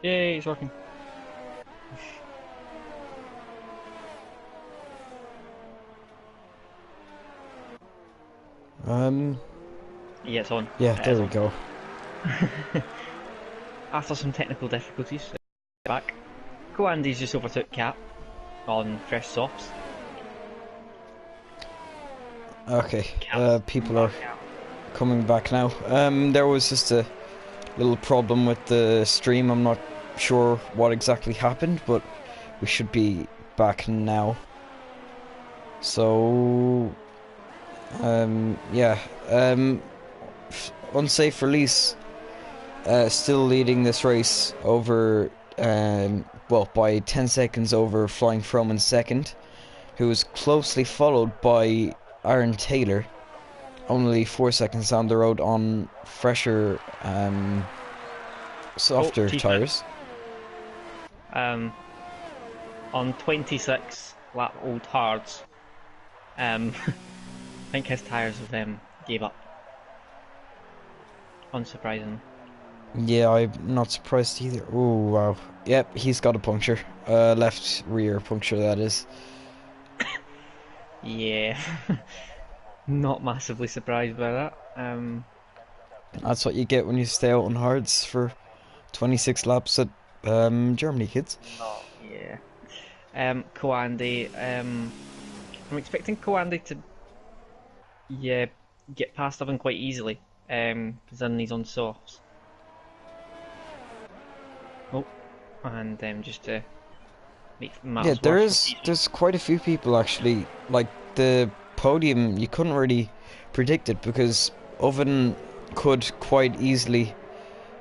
Yay, it's working. Um, Yeah, it's on. yeah, It there is we on. go. After some technical difficulties, back. Cool, Andy's just overtook Cap on fresh softs. Okay, Cap's people are back out. coming back now. There was just a little problem with the stream. I'm not sure what exactly happened, but we should be back now. So, yeah, unsafe release, still leading this race over, well, by 10 seconds over Flying From in second, who was closely followed by Aaron Taylor, only 4 seconds down the road on fresher, softer tyres. On 26 lap old hards. I think his tyres of them gave up. Unsurprisingly. Yeah, I'm not surprised either. Oh, wow. Yep, he's got a puncture. Left rear puncture, that is. Yeah. Not massively surprised by that. That's what you get when you stay out on hards for 26 laps at Germany, kids. Oh, yeah. Koandi, I'm expecting Koandi to, yeah, get past Oven quite easily, because then he's on softs. Oh, and just to make Yeah, matters worse, there's quite a few people actually. Like the podium, you couldn't really predict it because Oven could quite easily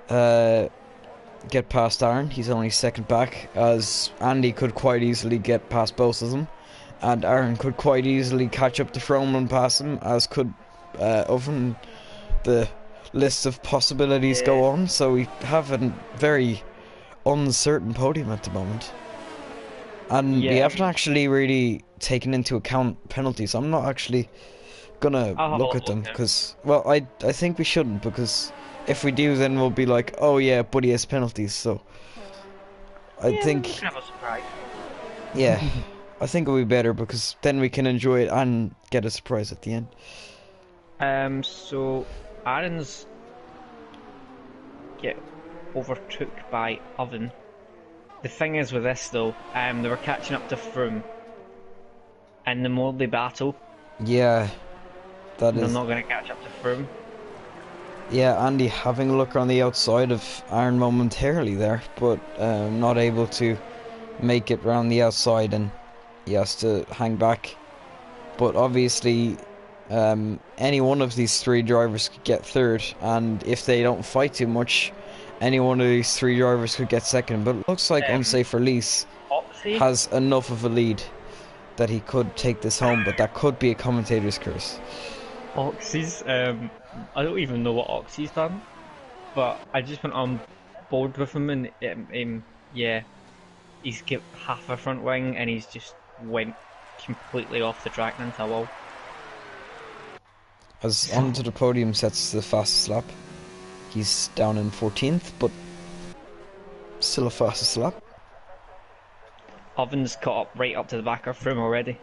get past Aaron. He's only second back, as Andy could quite easily get past both of them, and Aaron could quite easily catch up to Froome and pass him, as could Oven. The list of possibilities yeah, go on, so we have a very uncertain podium at the moment. And we yeah. I haven't mean, actually really taken into account penalties. I'm not actually gonna I'll have a look little at them look now. because, well, I think we shouldn't, because if we do, then we'll be like, oh yeah, but he has penalties. So I Yeah, we think, can have a surprise. yeah, I think it'll be better because then we can enjoy it and get a surprise at the end. So Aaron's get overtook by Oven. The thing is with this though, they were catching up to Froome, and the more they battle, Yeah, that they're is. not going to catch up to Froome. Yeah, Andy having a look on the outside of Aaron momentarily there, but not able to make it round the outside, and he has to hang back. But obviously, any one of these three drivers could get third, and if they don't fight too much, any one of these three drivers could get second. But it looks like Unsafe Release Oxy? has enough of a lead that he could take this home, but that could be a commentator's curse. Oxy's, I don't even know what Oxy's done, but I just went on board with him and yeah, he's got half a front wing and he's just went completely off the track into a wall. As onto the podium sets the fastest lap. He's down in 14th, but still a fastest lap. Oven's caught up right up to the back of Froome already.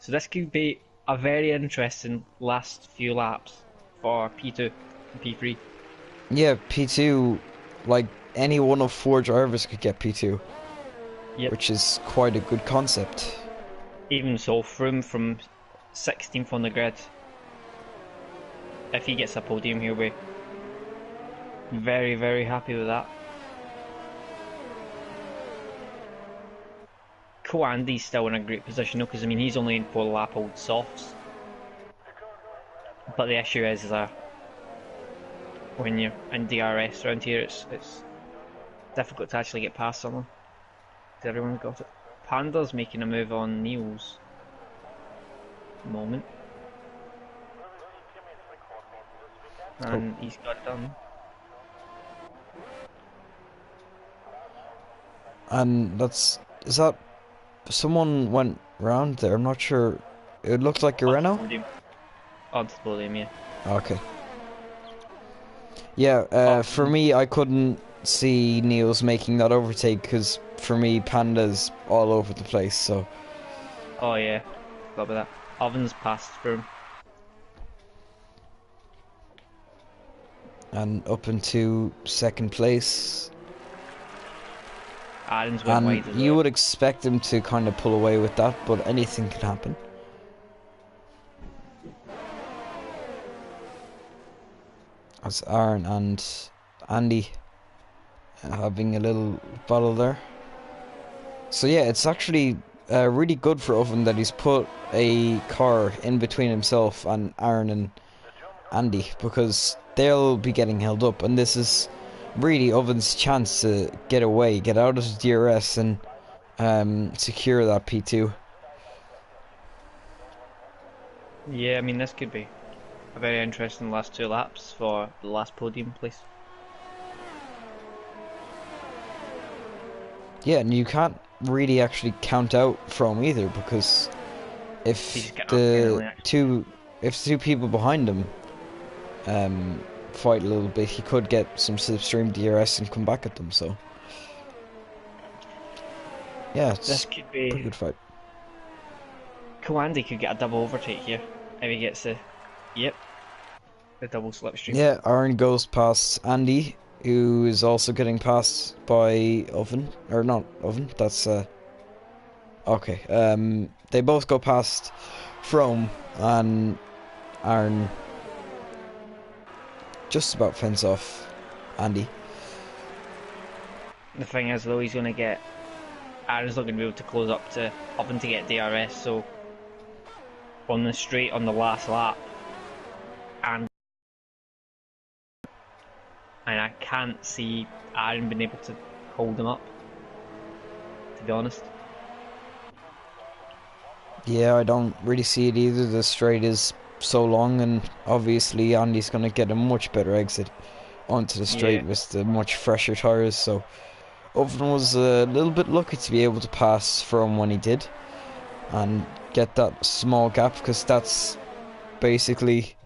So this could be a very interesting last few laps for P2 and P3. Yeah, P2, like any one of four drivers could get P2, Yep. which is quite a good concept. Even so, Froome from 16th on the grid, if he gets a podium, he'll be very, very happy with that. Andy's still in a great position though, because I mean he's only in 4 lap old softs. But the issue is when you're in DRS around here, it's difficult to actually get past someone. Everyone's got it. Panda's making a move on Niels at the moment. And he's got it done. And is that someone went round there? I'm not sure. It looked like a Renault. Onto the podium, yeah. Okay. Yeah, for me, I couldn't see Niels making that overtake because for me, Panda's all over the place. So, Oh yeah, forgot about that. Ovens passed through. and up into second place. Aaron's went And wide as you well. would expect him to kind of pull away with that, but anything can happen. As Aaron and Andy having a little battle there. So yeah, it's actually really good for Oven that he's put a car in between himself and Aaron and Andy, because they'll be getting held up, and this is really Oven's chance to get away, get out of the DRS and secure that P2. Yeah, I mean this could be a very interesting last 2 laps for the last podium place. Yeah, and you can't really actually count out from either, because He's if getting up the finally, actually. two people behind him fight a little bit, he could get some slipstream DRS and come back at them. So yeah, This it's could a pretty be good fight. cool. Andy could get a double overtake here if he gets the yep, the double slipstream. Yeah, Aaron goes past Andy, who is also getting passed by Oven, or not Oven. That's okay. They both go past Frome, and Aaron just about fence off Andy. The thing is though, he's gonna get Aaron's not gonna be able to close up to Oven to get DRS. So on the straight on the last lap, and I can't see Aaron being able to hold him up. To be honest. Yeah, I don't really see it either. The straight is so long, and obviously Andy's going to get a much better exit onto the straight Yeah. with the much fresher tyres. So Oven was a little bit lucky to be able to pass from when he did and get that small gap, because that's basically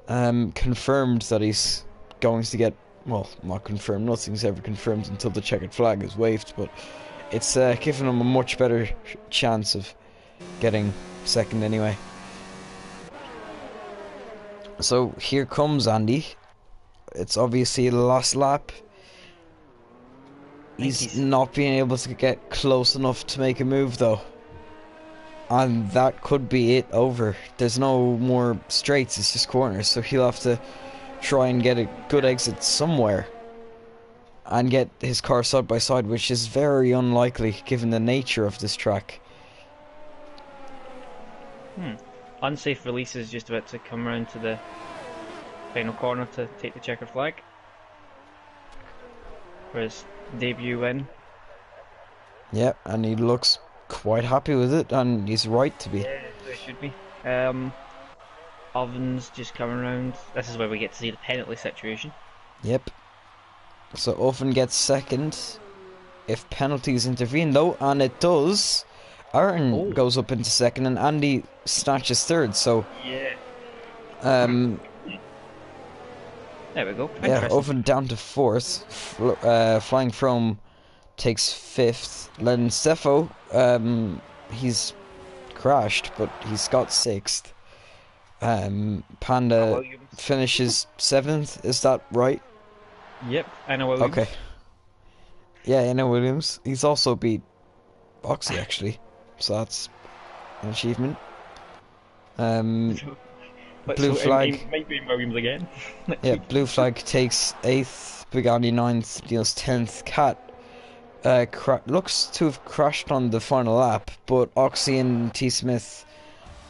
confirmed that he's going to get, well, not confirmed, nothing's ever confirmed until the checkered flag is waved, but it's given him a much better chance of getting second anyway. So here comes Andy. It's obviously the last lap. He's not being able to get close enough to make a move though. And that could be it over. There's no more straights, it's just corners, so he'll have to try and get a good exit somewhere and get his car side by side, which is very unlikely given the nature of this track. Unsafe release is just about to come around to the final corner to take the checkered flag for his debut win. Yeah, and he looks quite happy with it, and he's right to be. Yeah, so it should be. Ovens just coming around. This is where we get to see the penalty situation. Yep. So Oven gets second if penalties intervene though, and it does. Aaron goes up into second and Andy snatches third, so Yeah. There we go. yeah, Oven down to fourth. Flying From takes fifth. Len Steffo, he's crashed, but he's got sixth. Panda finishes seventh, is that right? Yep, Anna Williams. Okay. Yeah, Anna Williams. He's also beat Boxy actually, so that's an achievement. Blue flag. It might be Williams again. Yeah, blue flag takes 8th, Bugatti 9th, Neil's 10th. Cat looks to have crashed on the final lap, but Oxy and T. Smith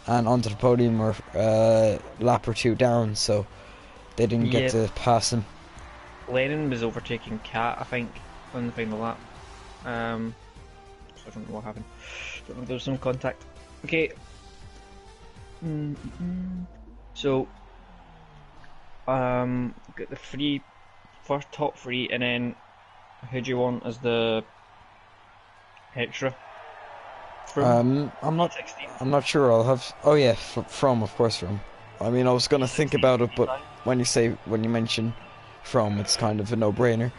and onto the podium were lap or two down, so they didn't get to pass him. Lennon was overtaking Cat, I think, on the final lap. So I don't know what happened. Don't know if there was some contact. Okay. So, get the first top three, and then who do you want as the extra? I'm not sure. I'll have. Oh yeah, From, of course, From. I mean, I was gonna think about it, but when you mention From, it's kind of a no-brainer.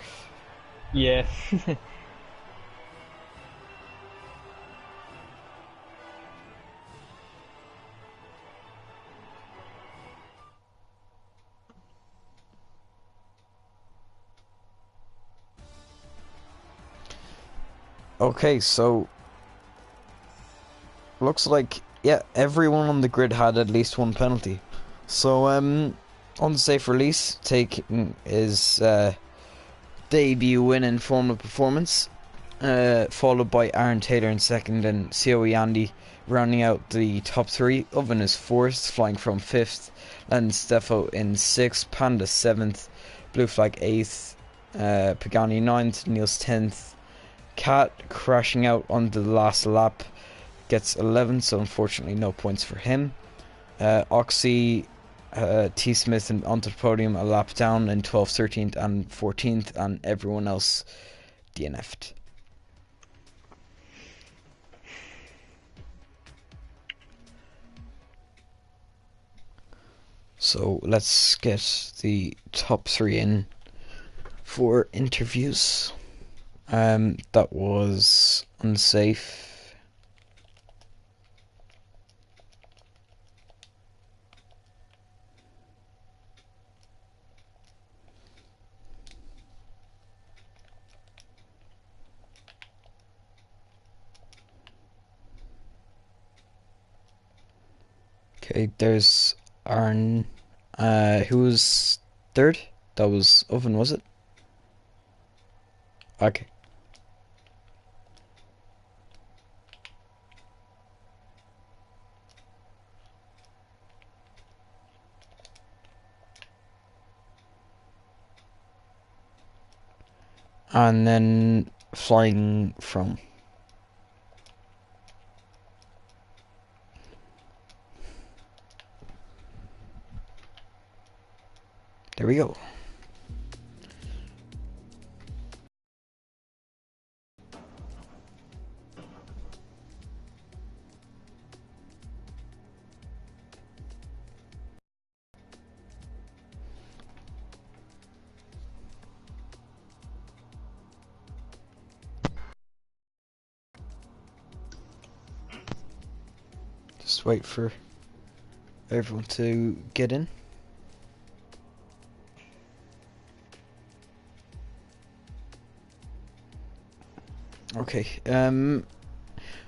Yeah. Okay, so looks like, yeah, everyone on the grid had at least one penalty. So, unsafe release taking his debut win in formal performance, followed by Aaron Taylor in second and COE Andy rounding out the top three. Oven is fourth, flying from fifth, and Stefo in sixth, Panda seventh, Blue Flag eighth, Pagani ninth, Niels 10th, Cat crashing out on the last lap gets 11, so unfortunately no points for him. Oxy, T. Smith and onto the podium a lap down in 12th, 13th and 14th, and everyone else DNF'd. So let's get the top three in for interviews. That was unsafe. Okay, there's Aaron, who was third? That was Oven, was it? Okay. And then flying from. There we go. Just wait for everyone to get in. Okay,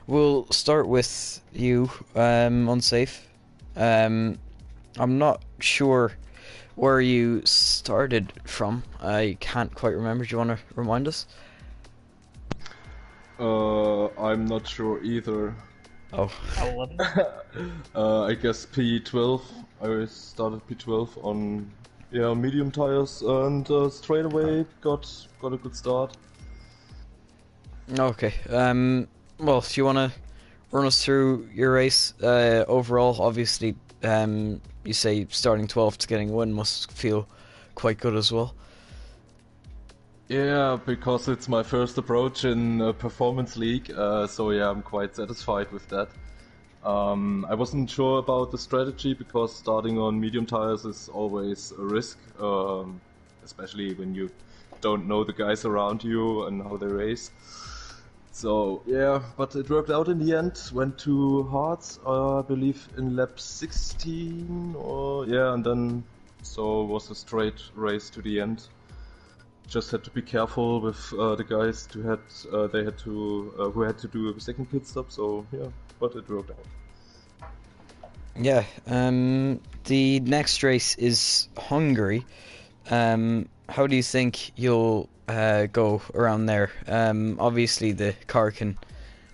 we'll start with you, unsafe. I'm not sure where you started from. I can't quite remember. Do you want to remind us? I'm not sure either. Oh, 11. I guess P12. I started P12 on medium tires and straight away got a good start. okay. Well, if you want to run us through your race, overall, obviously, you say starting 12th to getting a win must feel quite good as well. Yeah, because it's my first approach in a performance league, so yeah, I'm quite satisfied with that. I wasn't sure about the strategy because starting on medium tires is always a risk, especially when you don't know the guys around you and how they race. So yeah, but it worked out in the end. Went to hards, I believe in lap 16, or yeah, and then so was a straight race to the end. Just had to be careful with the guys they had to who had to do a second pit stop. So yeah, but it worked out. Yeah. The next race is Hungary. How do you think you'll go around there? Obviously the car can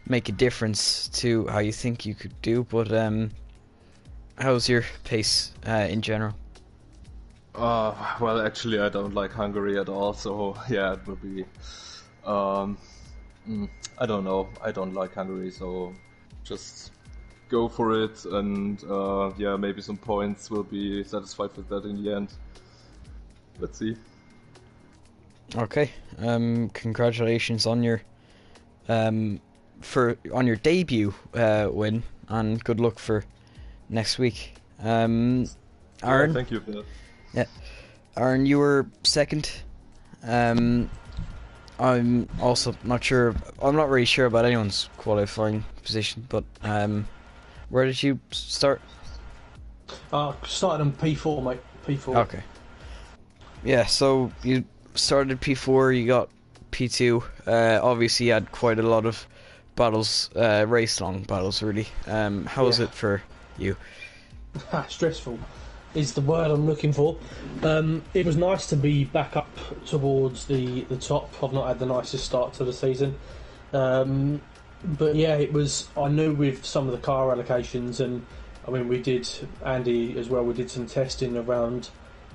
make a difference to how you think you could do, but how's your pace in general? Well, actually, I don't like Hungary at all. So yeah, it will be. Um, I don't know. I don't like Hungary, so just go for it, and yeah, maybe some points will be satisfied with that in the end. Let's see. Okay. Congratulations on your on your debut win, and good luck for next week. Yeah, Aaron, thank you for that. yeah, Aaron, you were second. Um, I'm also not sure. I'm not really sure about anyone's qualifying position, but where did you start? Started on P4, mate. P4. Okay. Yeah, so you started P4, you got P2. Obviously, you had quite a lot of battles, race-long battles, really. How was it for you? Stressful is the word I'm looking for. It was nice to be back up towards the top. I've not had the nicest start to the season. But yeah, it was. I knew with some of the car allocations, and I mean, we did, Andy as well, we did some testing around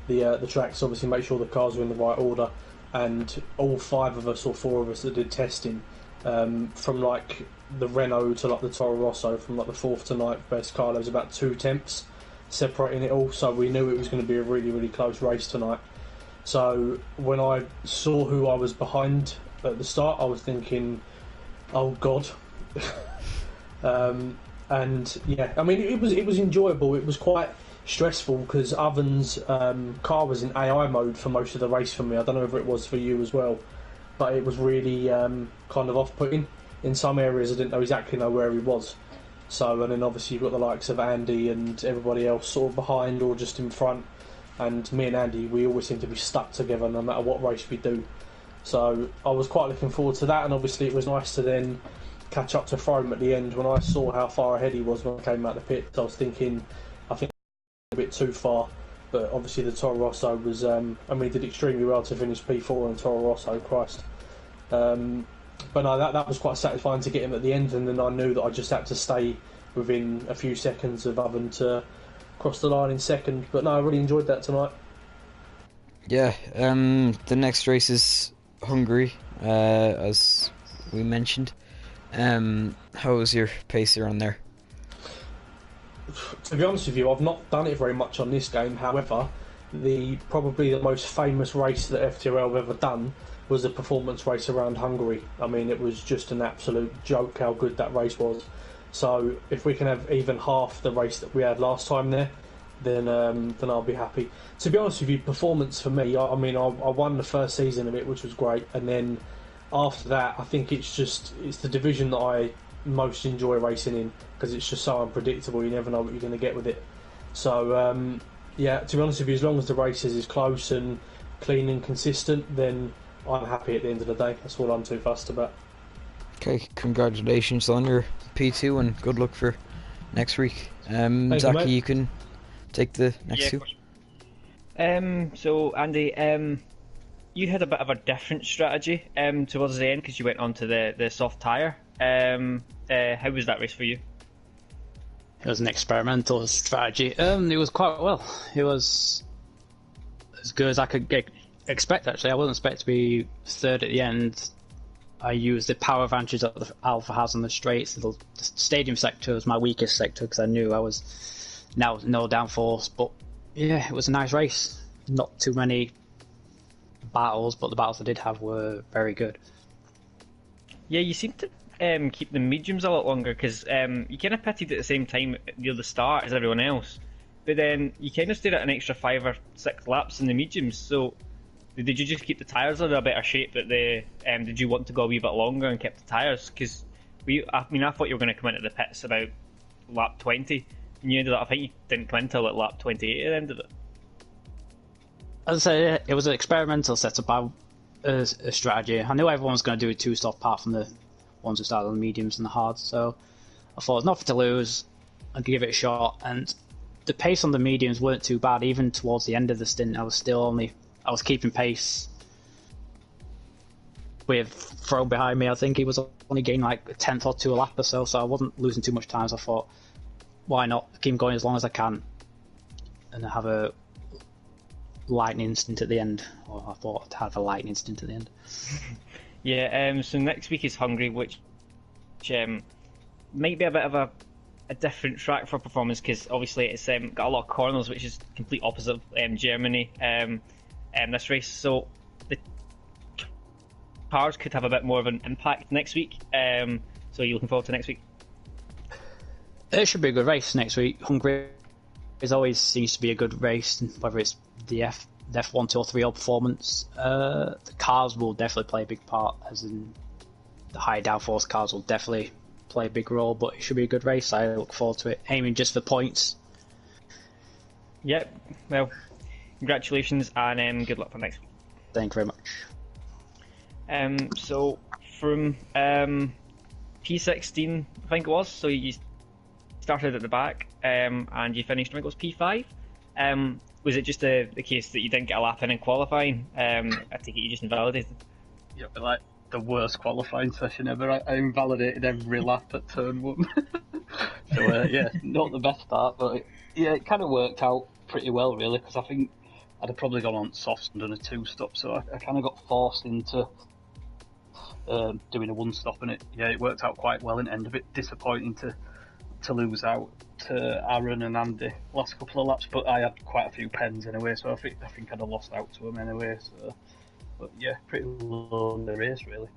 the tracks, obviously make sure the cars were in the right order, and all 5 of us or 4 of us that did testing, from like the Renault to like the Toro Rosso, from like the 4th to 9th best car, there was about 2 temps separating it all, so we knew it was going to be a really, really close race tonight. So when I saw who I was behind at the start, I was thinking, oh god. And yeah, I mean, it was enjoyable. It was quite stressful because Oven's car was in AI mode for most of the race for me. I don't know if it was for you as well, but it was really kind of off-putting. In some areas I didn't know where he was. So, and then obviously you've got the likes of Andy and everybody else sort of behind or just in front, and me and Andy, we always seem to be stuck together no matter what race we do. So I was quite looking forward to that, and obviously it was nice to then catch up to Frome at the end. When I saw how far ahead he was when I came out of the pit, I was thinking, I think a bit too far. But obviously the Toro Rosso was, I mean, he did extremely well to finish P4 on Toro Rosso, Christ. But no, that was quite satisfying to get him at the end, and then I knew that I just had to stay within a few seconds of Oven to cross the line in second. But no, I really enjoyed that tonight. Yeah, the next race is Hungary, as we mentioned. How was your pacer on there? To be honest with you, I've not done it very much on this game. However, probably the most famous race that FTRL have ever done was a performance race around Hungary. I mean, it was just an absolute joke how good that race was. So if we can have even half the race that we had last time there, then I'll be happy. To be honest with you, performance for me, I mean, I won the first season of it, which was great, and then after that, I think it's the division that I most enjoy racing in, because it's just so unpredictable. You never know what you're going to get with it. So yeah, to be honest with you, as long as the races is close and clean and consistent, then I'm happy at the end of the day. That's all I'm too fussed about. Okay, congratulations on your P2 and good luck for next week. Zaki, you can take the next two. So Andy, you had a bit of a different strategy towards the end because you went on to the soft tyre. How was that race for you? It was an experimental strategy. It was quite well. It was as good as I could expect, actually. I wasn't expect to be third at the end. I used the power advantage that the Alpha has on the straights. The stadium sector was my weakest sector because I knew I was now no downforce. But yeah, it was a nice race. Not too many battles, but the battles I did have were very good. Yeah, you seem to keep the mediums a lot longer because you kind of pitted at the same time near the start as everyone else, but then you kind of stayed at an extra 5 or 6 laps in the mediums. So did you just keep the tyres in a better shape? That did you want to go a wee bit longer and kept the tyres? Because I thought you were going to come into the pits about lap 20, and you ended up. I think you didn't come until like lap 28 at the end of it. As I say, it was an experimental setup, a strategy. I knew everyone was going to do a 2-stop apart from the ones who started on the mediums and the hards, so I thought there's nothing to lose. I'd give it a shot, and the pace on the mediums weren't too bad. Even towards the end of the stint, I was keeping pace with Frome behind me. I think he was only gaining like a 10th or 2 a lap or so I wasn't losing too much time. So I thought, why not keep going as long as I can and have a lightning stint at the end. Or I thought I'd have a lightning stint at the end. Yeah, so next week is Hungary, which might be a bit of a different track for performance because obviously it's got a lot of corners, which is complete opposite of Germany. This race, so the cars could have a bit more of an impact next week. So you're looking forward to next week? It should be a good race next week. Hungary always seems to be a good race, whether it's the the F1 203L performance. The cars will definitely play a big part, as in the high downforce cars will definitely play a big role, but it should be a good race. I look forward to it. Aiming just for points. Yep. Well, congratulations and good luck for next week. Thank you very much. So from P16, I think it was. So you started at the back, and you finished. I think it was P5. Was it just the case that you didn't get a lap in qualifying? I take it you just invalidated. Yeah, but like the worst qualifying session ever. I invalidated every lap at turn 1. So yeah, not the best start, but it kind of worked out pretty well really, because I think I'd have probably gone on softs and done a 2-stop, so I kind of got forced into doing a 1-stop, and it worked out quite well. And ended a bit disappointing to lose out to Aaron and Andy last couple of laps, but I had quite a few pens anyway, so I think I'd have lost out to them anyway. So, but yeah, pretty lonely race really.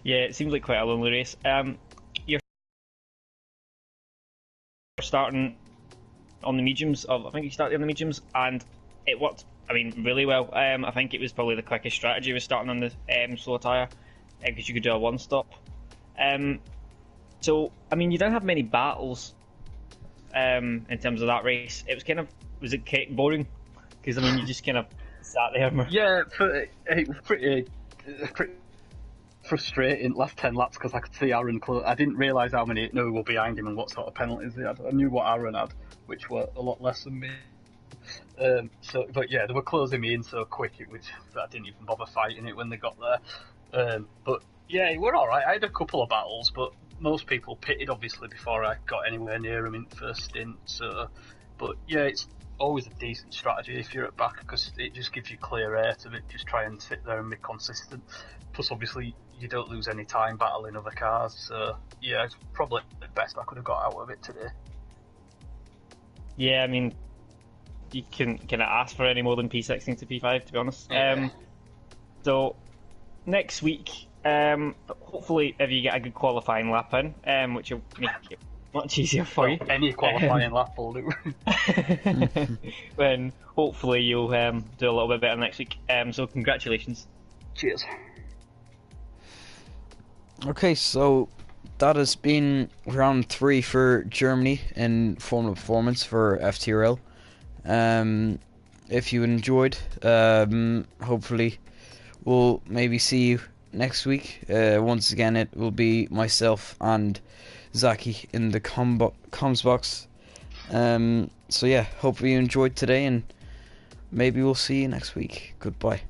Yeah, it seems like quite a lonely race. You're starting on the mediums. I think you started on the mediums, and it worked. I mean, really well. I think it was probably the quickest strategy was starting on the slow tyre, because you could do a 1-stop. So, I mean, you didn't have many battles in terms of that race. It was was it boring? Because, I mean, you just kind of sat there. Yeah, it was pretty frustrating last 10 laps, because I could see Aaron close. I didn't realise how many were behind him and what sort of penalties they had. I knew what Aaron had, which were a lot less than me. But yeah, they were closing me in so quick, I didn't even bother fighting it when they got there. But yeah, it were alright. I had a couple of battles, but most people pitted obviously before I got anywhere near them in the first stint. So, but yeah, it's always a decent strategy if you're at back, because it just gives you clear air to just try and sit there and be consistent. Plus, obviously, you don't lose any time battling other cars. So yeah, it's probably the best I could have got out of it today. Yeah, I mean, you can ask for any more than P16 to P5, to be honest. Yeah. So next week, hopefully, if you get a good qualifying lap in, which will make it much easier for you. Any qualifying lap will do. Then hopefully you'll do a little bit better next week. So congratulations. Cheers. Okay, so that has been round 3 for Germany in Formula Performance for FTRL. If you enjoyed, hopefully we'll maybe see you next week. Once again, it will be myself and Zaki in the comms box. So yeah, hopefully you enjoyed today, and maybe we'll see you next week. Goodbye.